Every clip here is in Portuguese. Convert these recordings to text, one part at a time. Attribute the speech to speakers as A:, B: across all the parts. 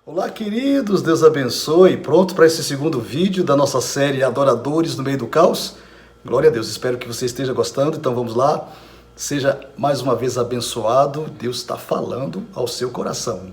A: Olá, queridos, Deus abençoe. Pronto para esse segundo vídeo da nossa série Adoradores no Meio do Caos? Glória a Deus, espero que você esteja gostando, então vamos lá. Seja mais uma vez abençoado, Deus está falando ao seu coração.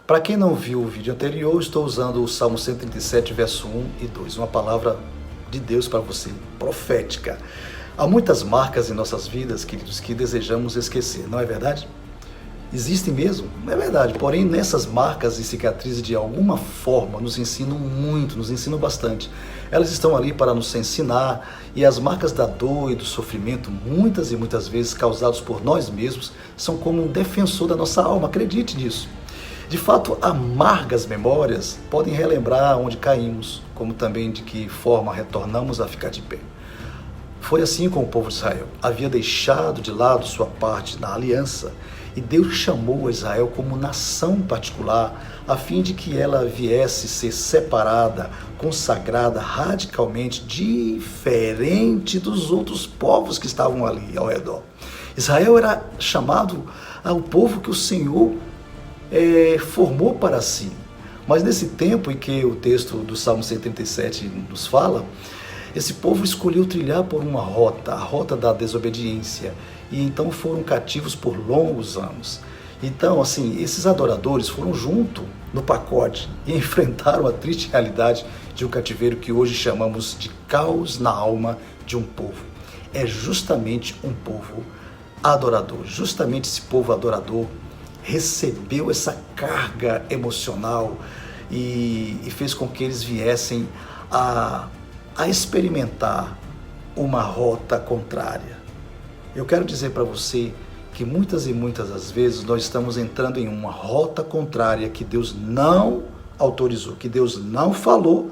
A: Para quem não viu o vídeo anterior, estou usando o Salmo 137, verso 1 e 2, uma palavra de Deus para você, profética. Há muitas marcas em nossas vidas, queridos, que desejamos esquecer, não é verdade? Existem mesmo, é verdade, porém nessas marcas e cicatrizes de alguma forma nos ensinam muito, nos ensinam bastante. Elas estão ali para nos ensinar, e as marcas da dor e do sofrimento, muitas e muitas vezes causados por nós mesmos, são como um defensor da nossa alma, acredite nisso. De fato, amargas memórias podem relembrar onde caímos, como também de que forma retornamos a ficar de pé. Foi assim com o povo de Israel. Havia deixado de lado sua parte na aliança, e Deus chamou a Israel como nação particular, a fim de que ela viesse ser separada, consagrada, radicalmente diferente dos outros povos que estavam ali ao redor. Israel era chamado ao povo que o Senhor formou para si. Mas nesse tempo em que o texto do Salmo 137 nos fala, esse povo escolheu trilhar por uma rota, a rota da desobediência, e então foram cativos por longos anos. Então, assim, esses adoradores foram junto no pacote e enfrentaram a triste realidade de um cativeiro que hoje chamamos de caos na alma de um povo. É justamente um povo adorador, justamente esse povo adorador recebeu essa carga emocional e fez com que eles viessem a experimentar uma rota contrária. Eu quero dizer para você que muitas e muitas das vezes nós estamos entrando em uma rota contrária que Deus não autorizou, que Deus não falou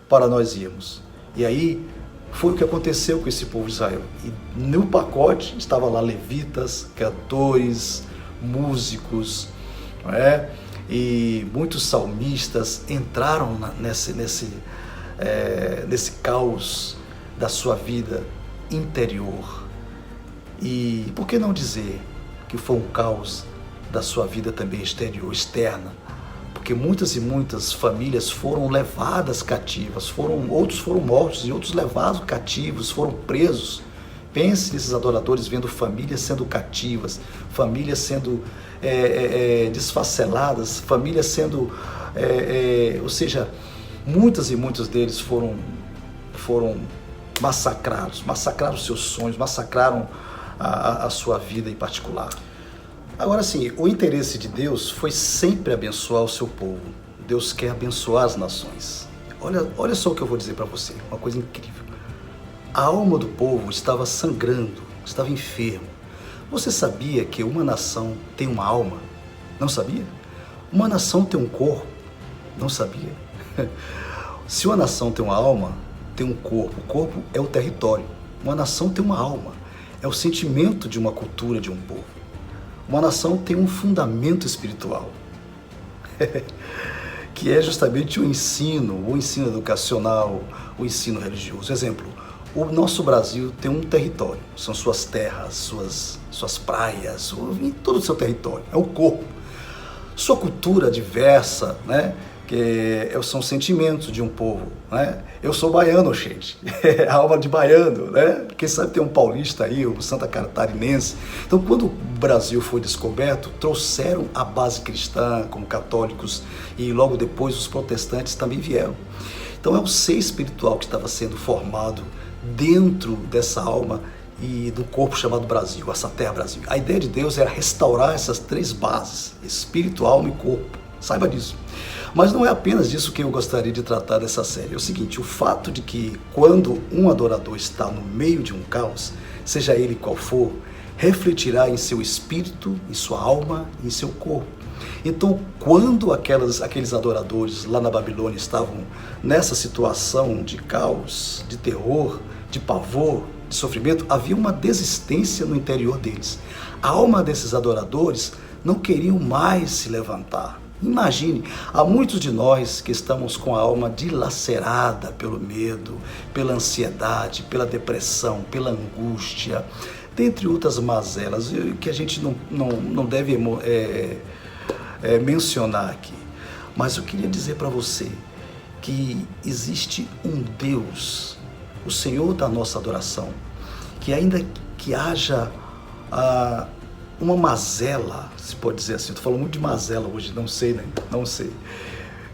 A: para nós irmos. E aí foi o que aconteceu com esse povo de Israel. E no pacote estava lá levitas, cantores, músicos, não é? E muitos salmistas entraram nesse caos da sua vida interior. E por que não dizer que foi um caos da sua vida também exterior, externa? Porque muitas e muitas famílias foram levadas cativas, outros foram mortos e outros levados cativos, foram presos. Pense nesses adoradores vendo famílias sendo cativas, famílias sendo desfaceladas, famílias sendo, ou seja, muitas e muitos deles foram massacrados, massacraram os seus sonhos, massacraram a sua vida em particular. Agora sim, o interesse de Deus foi sempre abençoar o seu povo. Deus quer abençoar as nações. Olha só o que eu vou dizer para você, uma coisa incrível. A alma do povo estava sangrando, estava enfermo. Você sabia que uma nação tem uma alma? Não sabia? Uma nação tem um corpo? Não sabia? Se uma nação tem uma alma, tem um corpo. O corpo é o território. Uma nação tem uma alma. É o sentimento de uma cultura, de um povo. Uma nação tem um fundamento espiritual, que é justamente o ensino educacional, o ensino religioso. Exemplo, o nosso Brasil tem um território, são suas terras, suas praias, em todo o seu território, é o corpo. Sua cultura diversa, né? São sentimentos de um povo, né? Eu sou baiano, gente, a alma de baiano, né? Quem sabe tem um paulista aí, um santa catarinense. Então, quando o Brasil foi descoberto, trouxeram a base cristã como católicos e logo depois os protestantes também vieram. Então, é o ser espiritual que estava sendo formado dentro dessa alma e do corpo chamado Brasil, essa terra Brasil. A ideia de Deus era restaurar essas três bases, espírito, alma e corpo. Saiba disso. Mas não é apenas disso que eu gostaria de tratar dessa série. É o seguinte, o fato de que quando um adorador está no meio de um caos, seja ele qual for, refletirá em seu espírito, em sua alma, em seu corpo. Então, quando aqueles adoradores lá na Babilônia estavam nessa situação de caos, de terror, de pavor, de sofrimento, havia uma desistência no interior deles. A alma desses adoradores não queriam mais se levantar. Imagine, há muitos de nós que estamos com a alma dilacerada pelo medo, pela ansiedade, pela depressão, pela angústia, dentre outras mazelas que a gente não deve mencionar aqui. Mas eu queria dizer para você que existe um Deus, o Senhor da nossa adoração, que ainda que haja uma mazela, se pode dizer assim, estou falando muito de mazela hoje, não sei, né? Não sei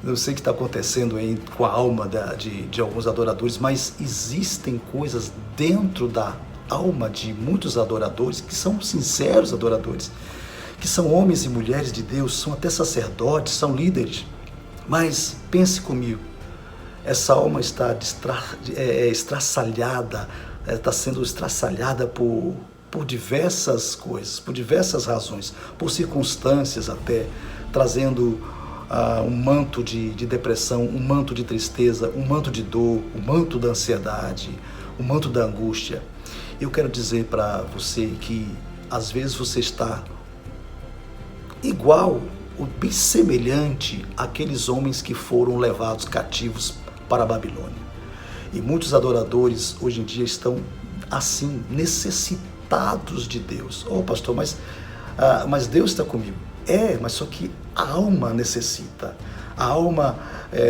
A: o que está acontecendo aí com a alma de alguns adoradores, mas existem coisas dentro da alma de muitos adoradores, que são sinceros adoradores, que são homens e mulheres de Deus, são até sacerdotes, são líderes, mas pense comigo, essa alma está estraçalhada, está sendo estraçalhada por diversas coisas, por diversas razões, por circunstâncias até, trazendo um manto de depressão, um manto de tristeza, um manto de dor, um manto da ansiedade, um manto da angústia. Eu quero dizer para você que às vezes você está igual, ou bem semelhante àqueles homens que foram levados cativos para a Babilônia. E muitos adoradores hoje em dia estão assim, necessitados de Deus. Oh, pastor, mas Deus está comigo. Mas só que a alma necessita. A alma,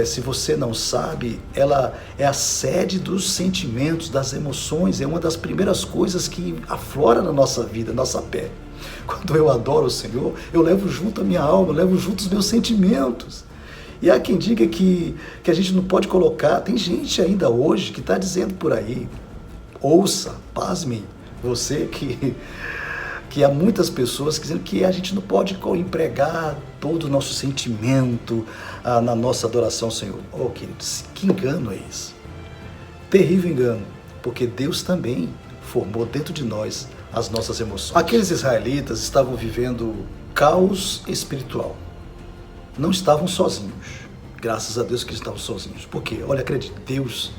A: se você não sabe, ela é a sede dos sentimentos, das emoções, é uma das primeiras coisas que aflora na nossa vida, na nossa pele. Quando eu adoro o Senhor, eu levo junto a minha alma, eu levo junto os meus sentimentos. E há quem diga que a gente não pode colocar, tem gente ainda hoje que está dizendo por aí, ouça, pasmem, você que há muitas pessoas dizendo que a gente não pode empregar todo o nosso sentimento na nossa adoração ao Senhor. Oh, queridos, que engano é esse? Terrível engano, porque Deus também formou dentro de nós as nossas emoções. Aqueles israelitas estavam vivendo caos espiritual. Não estavam sozinhos. Graças a Deus que estavam sozinhos. Por quê? Olha, acredite, Deus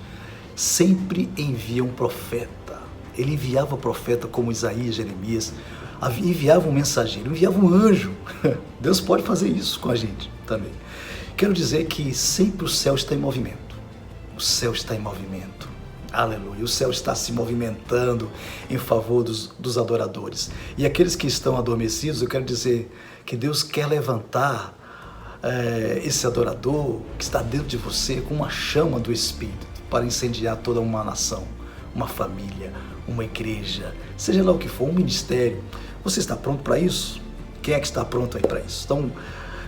A: sempre envia um profeta. Ele enviava profeta como Isaías, Jeremias, enviava um mensageiro, enviava um anjo. Deus pode fazer isso com a gente também. Quero dizer que sempre o céu está em movimento. O céu está em movimento. Aleluia. O céu está se movimentando em favor dos adoradores. E aqueles que estão adormecidos, eu quero dizer que Deus quer levantar esse adorador que está dentro de você com uma chama do Espírito para incendiar toda uma nação, uma família, uma igreja, seja lá o que for, um ministério. Você está pronto para isso? Quem é que está pronto aí para isso? Então,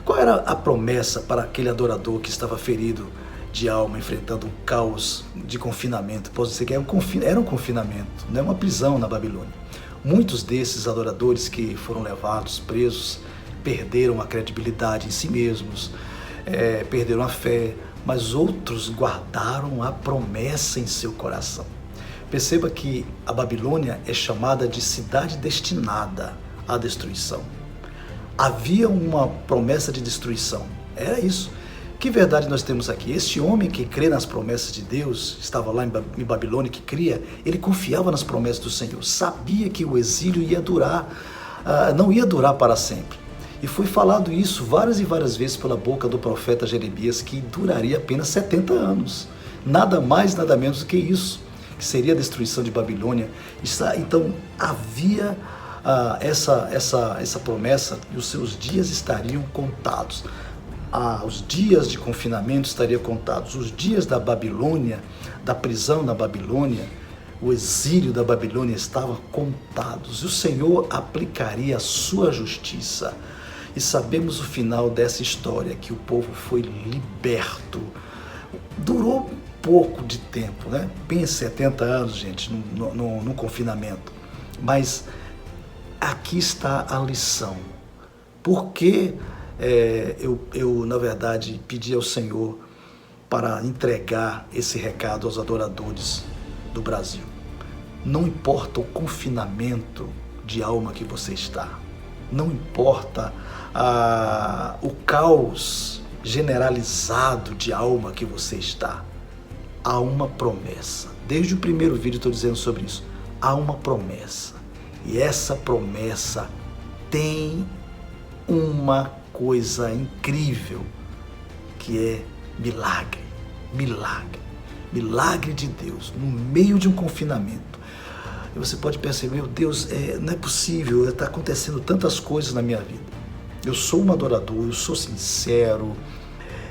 A: qual era a promessa para aquele adorador que estava ferido de alma, enfrentando um caos de confinamento? Posso dizer que era um confinamento, não é uma prisão na Babilônia. Muitos desses adoradores que foram levados, presos, perderam a credibilidade em si mesmos, perderam a fé, mas outros guardaram a promessa em seu coração. Perceba que a Babilônia é chamada de cidade destinada à destruição. Havia uma promessa de destruição, era isso. Que verdade nós temos aqui? Este homem que crê nas promessas de Deus, estava lá em Babilônia, que cria, ele confiava nas promessas do Senhor, sabia que o exílio ia durar, não ia durar para sempre. E foi falado isso várias e várias vezes pela boca do profeta Jeremias, que duraria apenas 70 anos. Nada mais, nada menos do que isso, que seria a destruição de Babilônia. Então havia essa promessa, e os seus dias estariam contados. Os dias de confinamento estariam contados. Os dias da Babilônia, da prisão na Babilônia, o exílio da Babilônia estavam contados. E o Senhor aplicaria a sua justiça. E sabemos o final dessa história, que o povo foi liberto. Durou pouco de tempo, né? Bem 70 anos, gente, no confinamento. Mas aqui está a lição. Por que eu, na verdade, pedi ao Senhor para entregar esse recado aos adoradores do Brasil? Não importa o confinamento de alma que você está. Não importa o caos generalizado de alma que você está. Há uma promessa. Desde o primeiro vídeo estou dizendo sobre isso. Há uma promessa. E essa promessa tem uma coisa incrível que é milagre, milagre, milagre de Deus no meio de um confinamento. E você pode perceber, meu Deus, não é possível, está acontecendo tantas coisas na minha vida. Eu sou um adorador, eu sou sincero,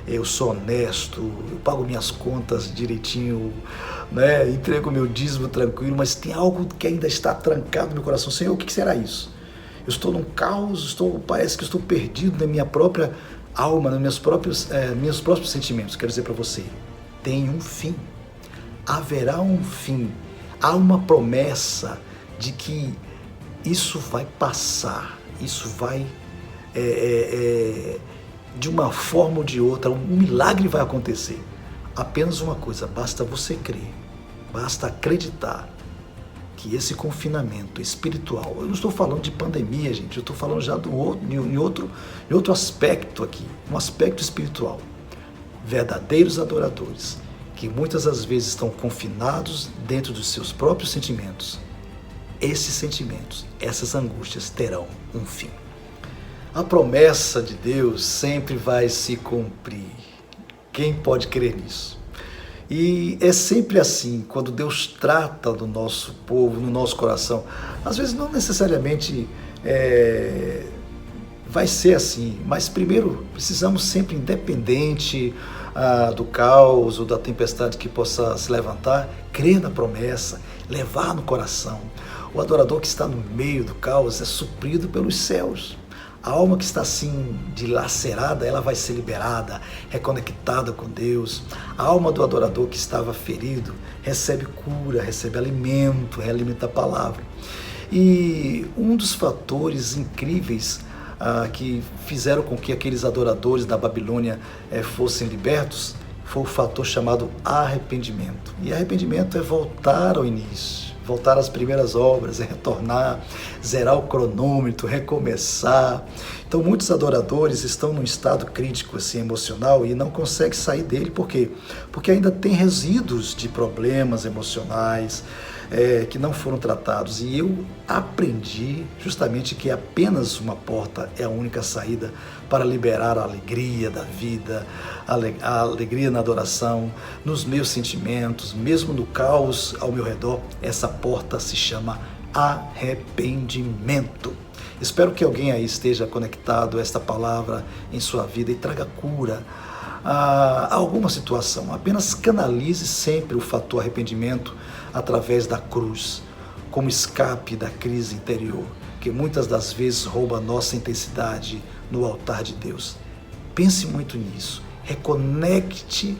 A: eu sou honesto, eu pago minhas contas direitinho, né? Entrego meu dízimo tranquilo, mas tem algo que ainda está trancado no meu coração. Senhor, o que será isso? Eu estou num caos, parece que estou perdido na minha própria alma, nos meus próprios sentimentos. Quero dizer para você, tem um fim, haverá um fim, há uma promessa de que isso vai passar, isso vai, de uma forma ou de outra, um milagre vai acontecer. Apenas uma coisa, basta você crer, basta acreditar que esse confinamento espiritual, eu não estou falando de pandemia, gente, eu estou falando já em outro aspecto aqui, um aspecto espiritual. Verdadeiros adoradores, que muitas das vezes estão confinados dentro dos seus próprios sentimentos, esses sentimentos, essas angústias terão um fim. A promessa de Deus sempre vai se cumprir. Quem pode crer nisso? E é sempre assim, quando Deus trata do nosso povo, no nosso coração. Às vezes não necessariamente vai ser assim, mas primeiro precisamos sempre, independente do caos ou da tempestade que possa se levantar, crer na promessa, levar no coração. O adorador que está no meio do caos é suprido pelos céus. A alma que está assim dilacerada, ela vai ser liberada, reconectada com Deus. A alma do adorador que estava ferido recebe cura, recebe alimento, realimento da palavra. E um dos fatores incríveis que fizeram com que aqueles adoradores da Babilônia fossem libertos foi o fator chamado arrependimento. E arrependimento é voltar ao início, voltar às primeiras obras, retornar, zerar o cronômetro, recomeçar. Então muitos adoradores estão num estado crítico assim, emocional e não conseguem sair dele. Por quê? Porque ainda tem resíduos de problemas emocionais que não foram tratados. E eu aprendi justamente que apenas uma porta é a única saída para liberar a alegria da vida, a alegria na adoração, nos meus sentimentos, mesmo no caos ao meu redor. Essa porta se chama arrependimento. Espero que alguém aí esteja conectado a esta palavra em sua vida e traga cura a alguma situação. Apenas canalize sempre o fator arrependimento através da cruz, como escape da crise interior, que muitas das vezes rouba a nossa intensidade no altar de Deus. Pense muito nisso, reconecte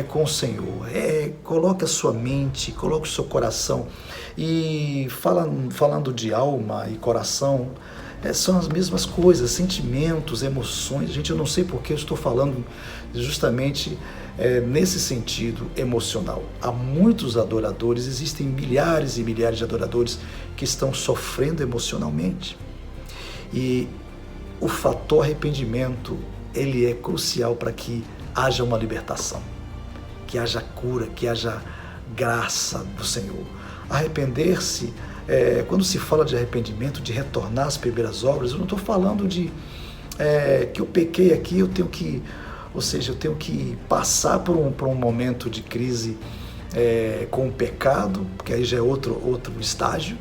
A: com o Senhor, coloque a sua mente, coloque o seu coração. E falando de alma e coração, são as mesmas coisas, sentimentos, emoções. Gente, eu não sei porque eu estou falando justamente nesse sentido emocional. Há muitos adoradores, existem milhares e milhares de adoradores que estão sofrendo emocionalmente. E o fator arrependimento, ele é crucial para que haja uma libertação, que haja cura, que haja graça do Senhor. Arrepender-se, quando se fala de arrependimento, de retornar às primeiras obras, eu não estou falando de que eu pequei aqui, eu tenho que passar por um momento de crise com o pecado, porque aí já é outro estágio,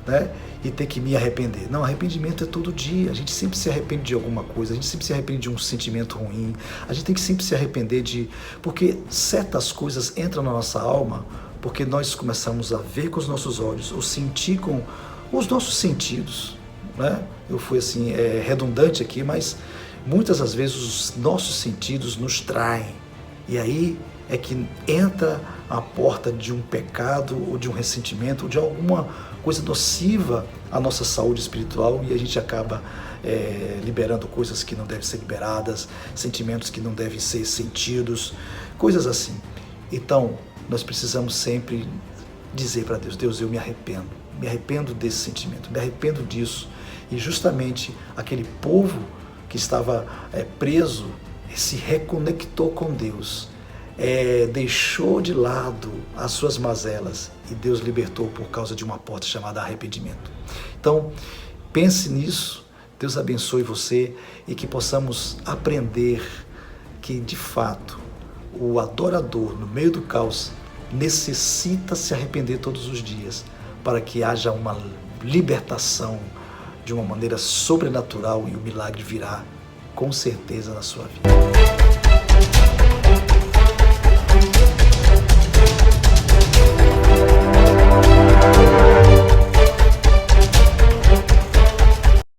A: né? E ter que me arrepender. Não, arrependimento é todo dia. A gente sempre se arrepende de alguma coisa, a gente sempre se arrepende de um sentimento ruim, a gente tem que sempre se arrepender porque certas coisas entram na nossa alma, porque nós começamos a ver com os nossos olhos, ou sentir com os nossos sentidos, né? Eu fui assim, redundante aqui, mas muitas das vezes os nossos sentidos nos traem. E aí é que entra a porta de um pecado, ou de um ressentimento, ou de alguma coisa nociva à nossa saúde espiritual, e a gente acaba liberando coisas que não devem ser liberadas, sentimentos que não devem ser sentidos, coisas assim. Então, nós precisamos sempre dizer para Deus: Deus, eu me arrependo desse sentimento, me arrependo disso. E justamente aquele povo que estava preso se reconectou com Deus, deixou de lado as suas mazelas, e Deus libertou por causa de uma porta chamada arrependimento. Então, pense nisso, Deus abençoe você e que possamos aprender que, de fato, o adorador no meio do caos necessita se arrepender todos os dias para que haja uma libertação de uma maneira sobrenatural e o milagre virá com certeza na sua vida.